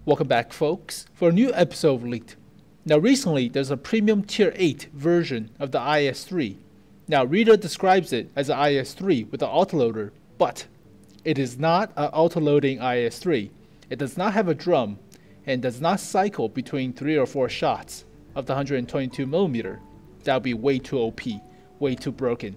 Welcome back, folks, for a new episode of Leaked. Now, recently, there's a premium Tier 8 version of the IS-3. Now, Reader describes it as an IS-3 with an autoloader, but it is not an autoloading IS-3. It does not have a drum and does not cycle between 3 or 4 shots of the 122mm. That would be way too OP, way too broken.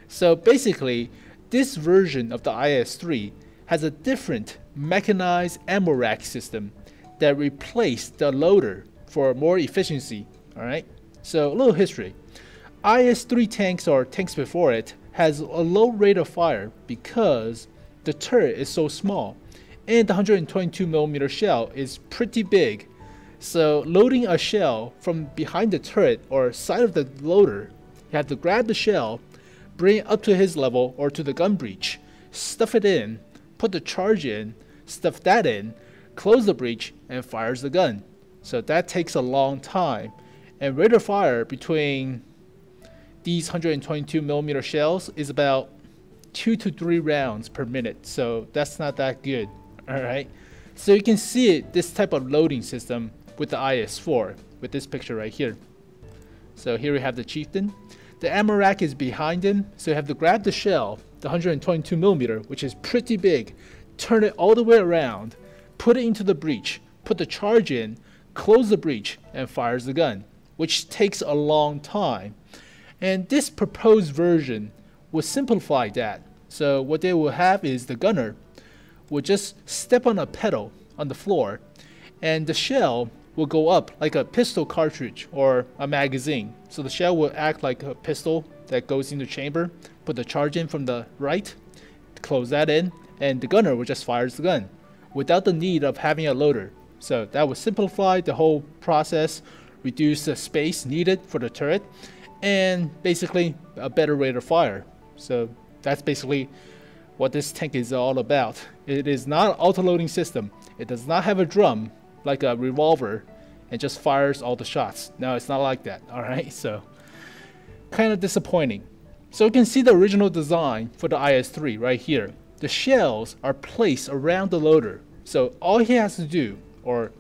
So basically, this version of the IS-3 has a different mechanized ammo rack system that replaced the loader for more efficiency. Alright, so a little history. IS-3 tanks or tanks before it has a low rate of fire because the turret is so small and the 122mm shell is pretty big. So loading a shell from behind the turret or side of the loader, you have to grab the shell, bring it up to his level or to the gun breech, stuff it in, put the charge in, stuff that in, close the breech, and fires the gun. So that takes a long time. And rate of fire between these 122mm shells is about 2 to 3 rounds per minute. So that's not that good. Alright. So you can see this type of loading system with the IS-4 with this picture right here. So here we have the chieftain. The ammo rack is behind him, so you have to grab the shell, the 122mm, which is pretty big, turn it all the way around, put it into the breech, put the charge in, close the breech, and fires the gun, which takes a long time. And this proposed version will simplify that. So what they will have is the gunner will just step on a pedal on the floor, and the shell will go up like a pistol cartridge or a magazine. So the shell will act like a pistol that goes in the chamber, put the charge in from the right, close that in, and the gunner will just fire the gun without the need of having a loader. So that would simplify the whole process, reduce the space needed for the turret, and basically a better rate of fire. So that's basically what this tank is all about. It is not an auto-loading system. It does not have a drum like a revolver and just fires all the shots. No, it's not like that. Alright, so kind of disappointing. So you can see the original design for the IS-3 right here. The shells are placed around the loader. So all he has to do, or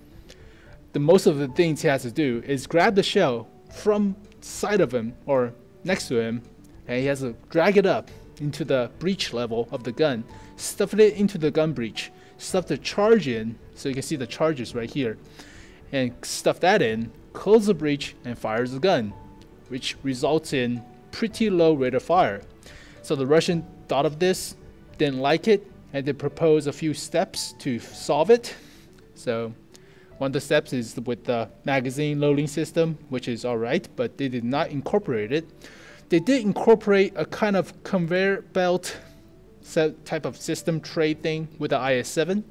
the most of the things he has to do, is grab the shell from side of him or next to him, and he has to drag it up into the breech level of the gun, stuff it into the gun breech, stuff the charge in, so you can see the charges right here, and stuff that in, close the breech, and fires the gun, which results in pretty low rate of fire. So the Russian thought of this, didn't like it, and they proposed a few steps to solve it. So one of the steps is with the magazine loading system, which is alright, but they did not incorporate it. They did incorporate a kind of conveyor belt type of system tray thing with the IS-7.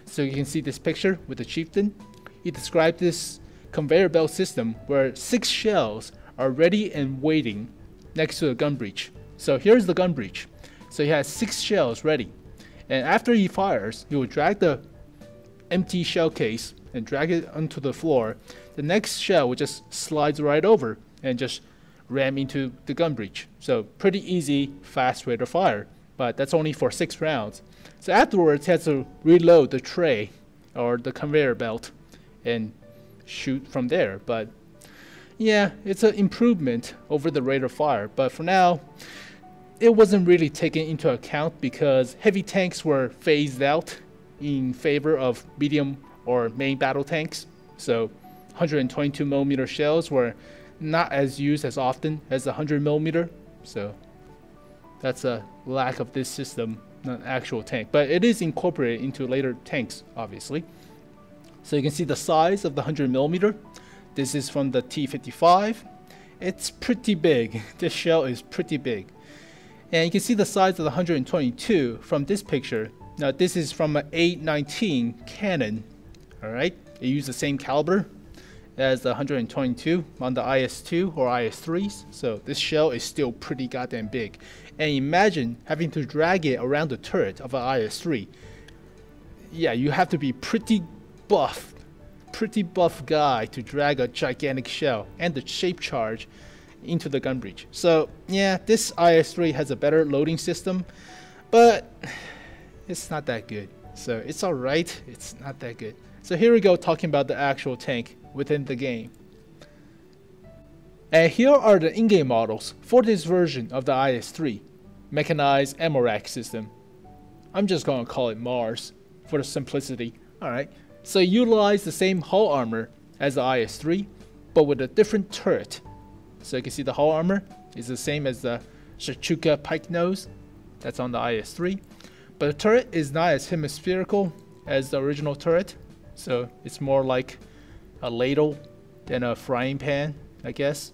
So you can see this picture with the chieftain. He described this conveyor belt system where 6 shells are ready and waiting next to the gun breech. So here's the gun breech. So he has 6 shells ready. And after he fires, he will drag the empty shell case and drag it onto the floor. The next shell will just slides right over and just ram into the gun breech. So pretty easy, fast rate of fire. But that's only for 6 rounds. So afterwards, he has to reload the tray or the conveyor belt and shoot from there. But yeah, it's an improvement over the rate of fire. But for now, it wasn't really taken into account because heavy tanks were phased out in favor of medium or main battle tanks. So 122mm shells were not as used as often as the 100mm. So that's a lack of this system, not an actual tank. But it is incorporated into later tanks, obviously. So you can see the size of the 100mm. This is from the T-55. It's pretty big. This shell is pretty big. And you can see the size of the 122 from this picture. Now this is from an 819 cannon. Alright, it used the same caliber as the 122 on the IS-2 or IS-3s. So this shell is still pretty goddamn big. And imagine having to drag it around the turret of an IS-3. Yeah, you have to be pretty buff guy to drag a gigantic shell and the shape charge into the gun breech. So yeah, this IS-3 has a better loading system, but it's not that good. So it's alright, it's not that good. So here we go, talking about the actual tank within the game. And here are the in-game models for this version of the IS-3 mechanized ammo rack system. I'm just going to call it Mars for the simplicity. Alright, so utilize the same hull armor as the IS-3, but with a different turret. So you can see the hull armor is the same as the Shachuka pike nose that's on the IS-3, but the turret is not as hemispherical as the original turret, so it's more like a ladle than a frying pan, I guess.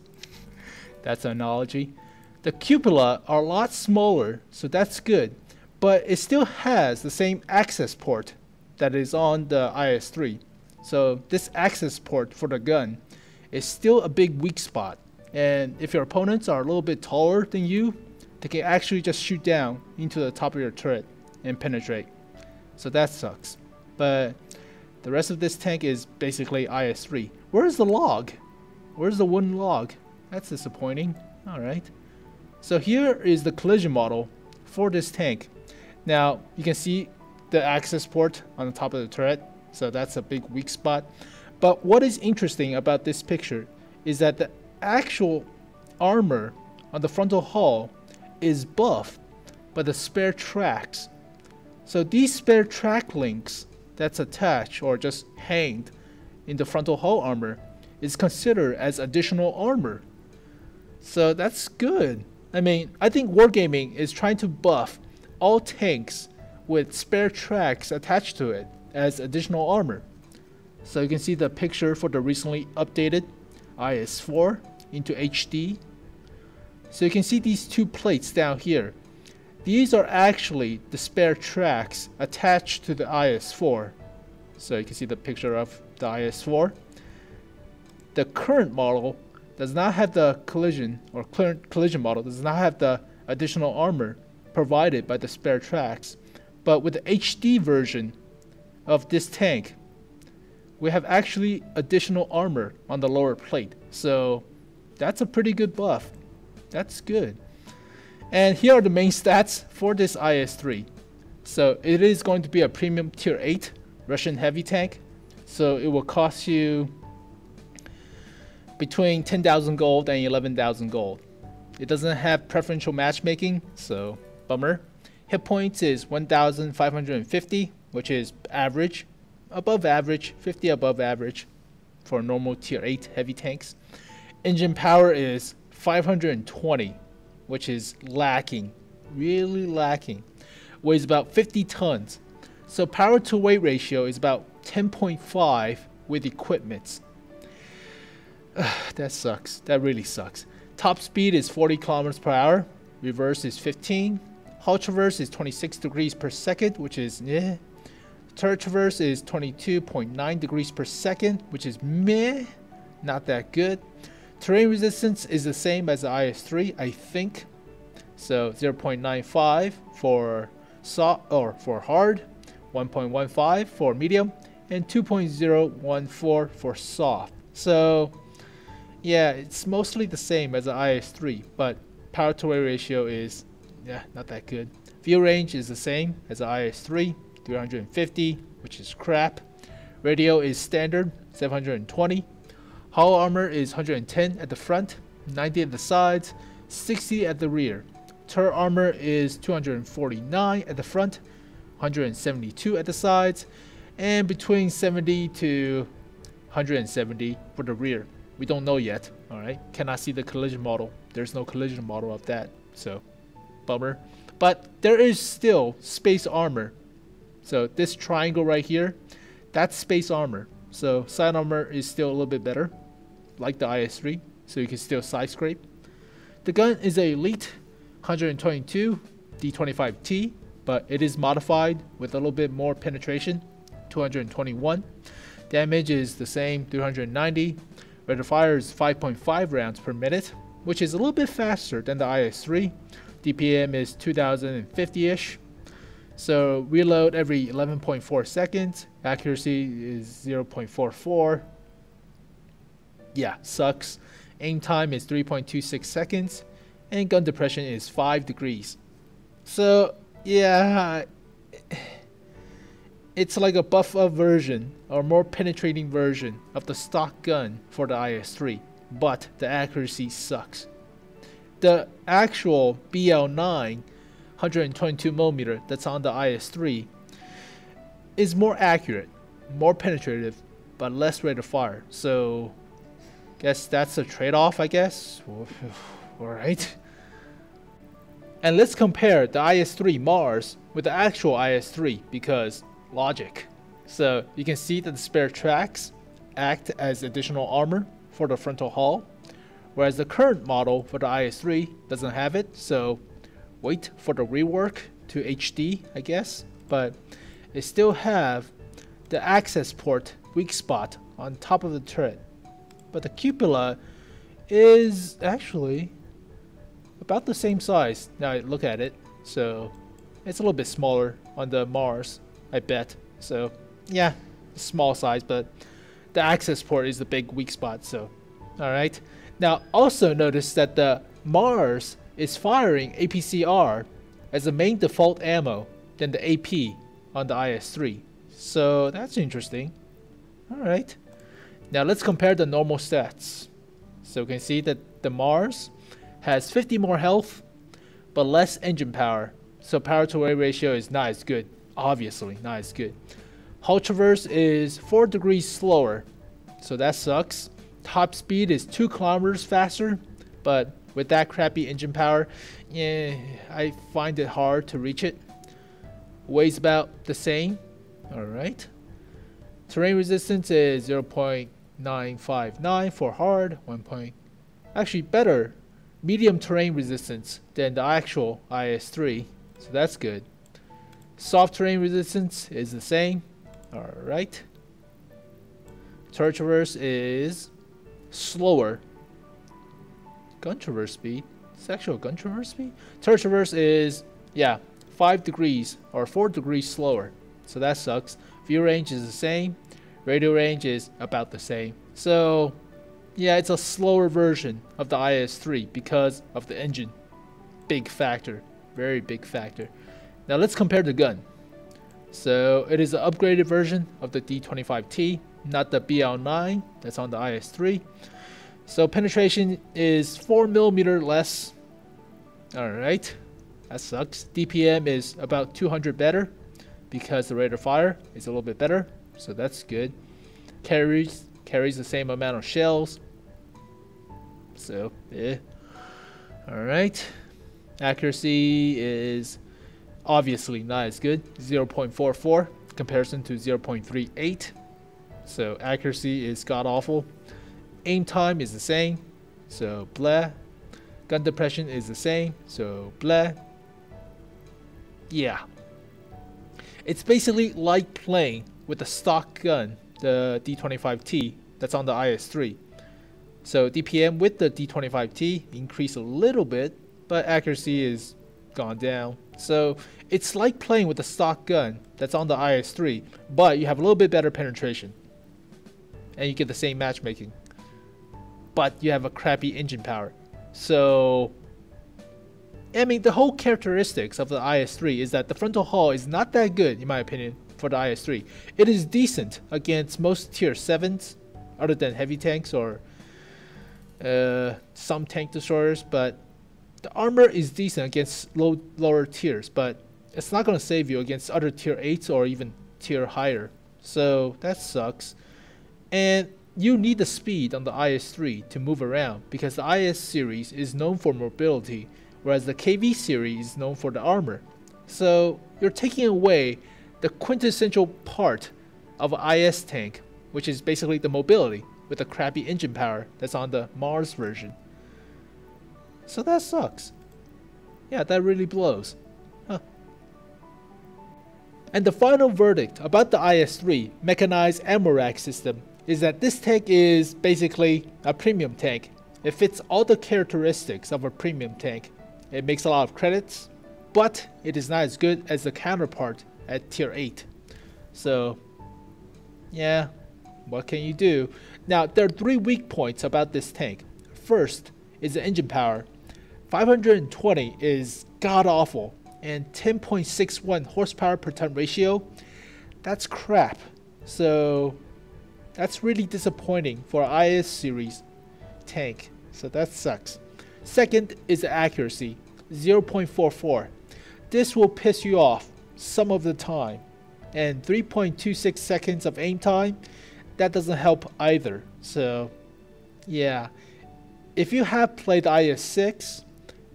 That's an analogy. The cupola are a lot smaller, so that's good, but it still has the same access port that is on the IS-3. So this access port for the gun is still a big weak spot, and if your opponents are a little bit taller than you, they can actually just shoot down into the top of your turret and penetrate. So that sucks. But the rest of this tank is basically IS-3. Where's the log? Where's the wooden log? That's disappointing. Alright. So here is the collision model for this tank. Now you can see the access port on the top of the turret. So that's a big weak spot. But what is interesting about this picture is that the actual armor on the frontal hull is buffed by the spare tracks. So these spare track links that's attached or just hanged in the frontal hull armor is considered as additional armor. So that's good. I mean, I think Wargaming is trying to buff all tanks with spare tracks attached to it as additional armor. So you can see the picture for the recently updated IS-4 into HD. So you can see these two plates down here. These are actually the spare tracks attached to the IS-4. So you can see the picture of the IS-4. The current model does not have the collision, or current collision model does not have the additional armor provided by the spare tracks. But with the HD version of this tank, we have actually additional armor on the lower plate. So that's a pretty good buff. That's good. And here are the main stats for this IS-3. So it is going to be a premium tier 8 Russian heavy tank. So it will cost you between 10,000 gold and 11,000 gold. It doesn't have preferential matchmaking, so bummer. Hit points is 1,550, which is average, above average, 50 above average for normal tier 8 heavy tanks. Engine power is 520, which is lacking, really lacking. Weighs about 50 tons. So power to weight ratio is about 10.5 with equipments. That sucks. That really sucks. Top speed is 40 kilometers per hour. Reverse is 15. Hull traverse is 26 degrees per second, which is meh. Turret traverse is 22.9 degrees per second, which is meh. Not that good. Terrain resistance is the same as the IS-3, I think. So 0.95 for soft or for hard, 1.15 for medium, and 2.014 for soft. So yeah, it's mostly the same as the IS-3, but power to weight ratio is not that good. View range is the same as the IS-3, 350, which is crap. Radio is standard, 720. Hull armor is 110 at the front, 90 at the sides, 60 at the rear. Turret armor is 249 at the front, 172 at the sides, and between 70 to 170 for the rear. We don't know yet, alright? Cannot see the collision model. There's no collision model of that, so bummer. But there is still space armor. So this triangle right here, that's space armor. So side armor is still a little bit better, like the IS-3, so you can still side scrape. The gun is a Elite 122 D25T, but it is modified with a little bit more penetration, 221. Damage is the same, 390. Rate of fire is 5.5 rounds per minute, which is a little bit faster than the IS-3. DPM is 2050-ish. So reload every 11.4 seconds. Accuracy is 0.44. Yeah, sucks. Aim time is 3.26 seconds. And gun depression is 5 degrees. So yeah, It's like a buff up version or more penetrating version of the stock gun for the IS-3, but the accuracy sucks. The actual BL9 122mm that's on the IS-3 is more accurate, more penetrative, but less rate of fire. So, guess that's a trade-off, I guess. Alright. And let's compare the IS-3 Mars with the actual IS-3 because logic. So you can see that the spare tracks act as additional armor for the frontal hull, whereas the current model for the IS-3 doesn't have it. So wait for the rework to HD, I guess. But it still have the access port weak spot on top of the turret. But the cupola is actually about the same size. Now I look at it, so it's a little bit smaller on the Mars, I bet. So yeah, small size, but the access port is the big weak spot. So alright. Now also notice that the Mars is firing APCR as the main default ammo than the AP on the IS-3. So that's interesting. Alright. Now let's compare the normal stats. So you can see that the Mars has 50 more health, but less engine power. So power to weight ratio is not as good. Obviously, not as good. Hull traverse is 4 degrees slower. So that sucks. Top speed is 2 kilometers faster, but with that crappy engine power, yeah, I find it hard to reach it. Weighs about the same. Alright. Terrain resistance is 0.959 for hard, actually better medium terrain resistance than the actual IS-3, so that's good. Soft terrain resistance is the same. Alright. Turret traverse is slower. Gun traverse speed? It's actual gun traverse speed? Turret traverse is, yeah, 5 degrees or 4 degrees slower, so that sucks. View range is the same. Radio range is about the same. So yeah, it's a slower version of the IS-3 because of the engine. Big factor. Very big factor. Now let's compare the gun. So it is an upgraded version of the D25T, not the BL9 that's on the IS-3. So penetration is 4mm less. Alright. That sucks. DPM is about 200 better because the rate of fire is a little bit better. So that's good. Carries the same amount of shells. So, yeah. Alright. Accuracy is obviously not as good. 0.44 comparison to 0.38. So accuracy is god awful. Aim time is the same. So blah. Gun depression is the same. So blah. Yeah. It's basically like playing with the stock gun, the D25T that's on the IS-3. So DPM with the D25T increased a little bit, but accuracy is gone down. So it's like playing with the stock gun that's on the IS-3, but you have a little bit better penetration. And you get the same matchmaking. But you have a crappy engine power. So, I mean, the whole characteristics of the IS-3 is that the frontal hull is not that good, in my opinion, for the IS-3. It is decent against most tier 7s, other than heavy tanks or some tank destroyers, but the armor is decent against lower tiers, but it's not going to save you against other tier 8s or even tier higher. So that sucks. And you need the speed on the IS-3 to move around because the IS series is known for mobility, whereas the KV series is known for the armor. So you're taking away the quintessential part of an IS tank, which is basically the mobility with the crappy engine power that's on the Mars version. So that sucks. Yeah, that really blows. Huh. And the final verdict about the IS-3 mechanized ammo rack system is that this tank is basically a premium tank. It fits all the characteristics of a premium tank. It makes a lot of credits, but it is not as good as the counterpart at tier 8. So yeah, what can you do? Now there are 3 weak points about this tank. First is the engine power. 520 is god awful, and 10.61 horsepower per ton ratio, That's crap. So that's really disappointing for IS series tank. So that sucks. Second is the accuracy, 0.44. This will piss you off some of the time. And 3.26 seconds of aim time, that doesn't help either. So yeah, if you have played the IS-6,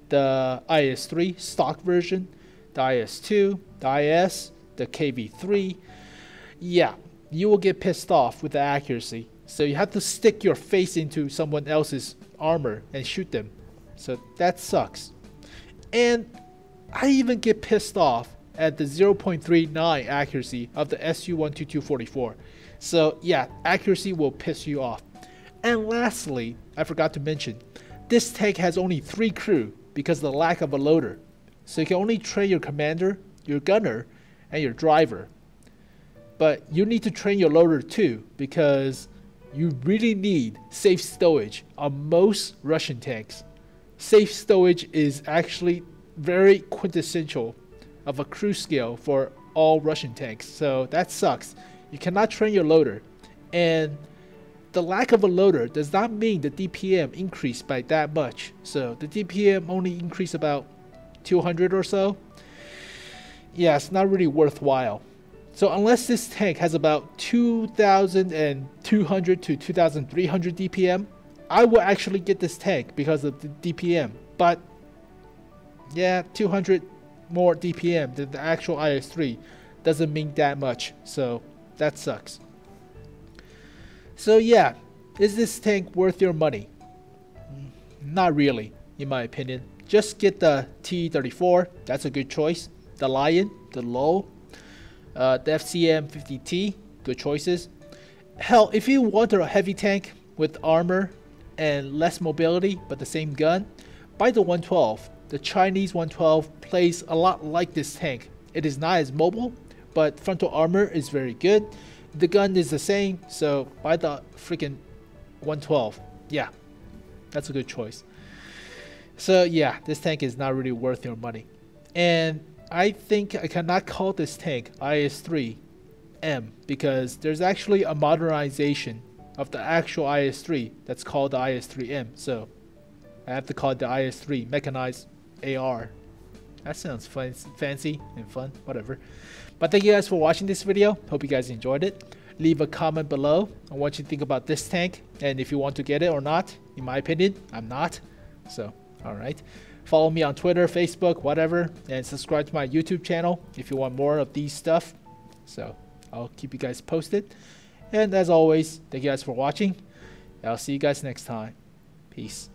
the IS-3 stock version, the IS-2, the IS, the KV-3, yeah, you will get pissed off with the accuracy. So you have to stick your face into someone else's armor and shoot them. So that sucks. And I even get pissed off at the 0.39 accuracy of the SU-122-44. So yeah, accuracy will piss you off. And lastly, I forgot to mention, this tank has only 3 crew because of the lack of a loader. So you can only train your commander, your gunner, and your driver. But you need to train your loader too, because you really need safe stowage on most Russian tanks. Safe stowage is actually very quintessential of a crew skill for all Russian tanks. So that sucks. You cannot train your loader. And the lack of a loader does not mean the DPM increased by that much. So the DPM only increased about 200 or so. Yeah, it's not really worthwhile. So unless this tank has about 2,200 to 2,300 DPM, I will actually get this tank because of the DPM. But yeah, 200 more DPM than the actual IS-3 doesn't mean that much. So that sucks. So yeah, is this tank worth your money? Not really, in my opinion. Just get the T-34, that's a good choice. The Lion, the Low, the FCM-50T, good choices. Hell, if you want a heavy tank with armor and less mobility but the same gun, buy the 112. The Chinese 112 plays a lot like this tank. It is not as mobile, but frontal armor is very good. The gun is the same, so buy the freaking 112. Yeah, that's a good choice. So yeah, this tank is not really worth your money. And I think I cannot call this tank IS-3M because there's actually a modernization of the actual IS-3 that's called the IS-3M. So I have to call it the IS-3 mechanized AR. That sounds fancy and fun, whatever. But thank you guys for watching this video. Hope you guys enjoyed it. Leave a comment below on what you think about this tank and if you want to get it or not. In my opinion, I'm not. So, alright. Follow me on Twitter, Facebook, whatever. And subscribe to my YouTube channel if you want more of these stuff. So, I'll keep you guys posted. And as always, thank you guys for watching. I'll see you guys next time. Peace.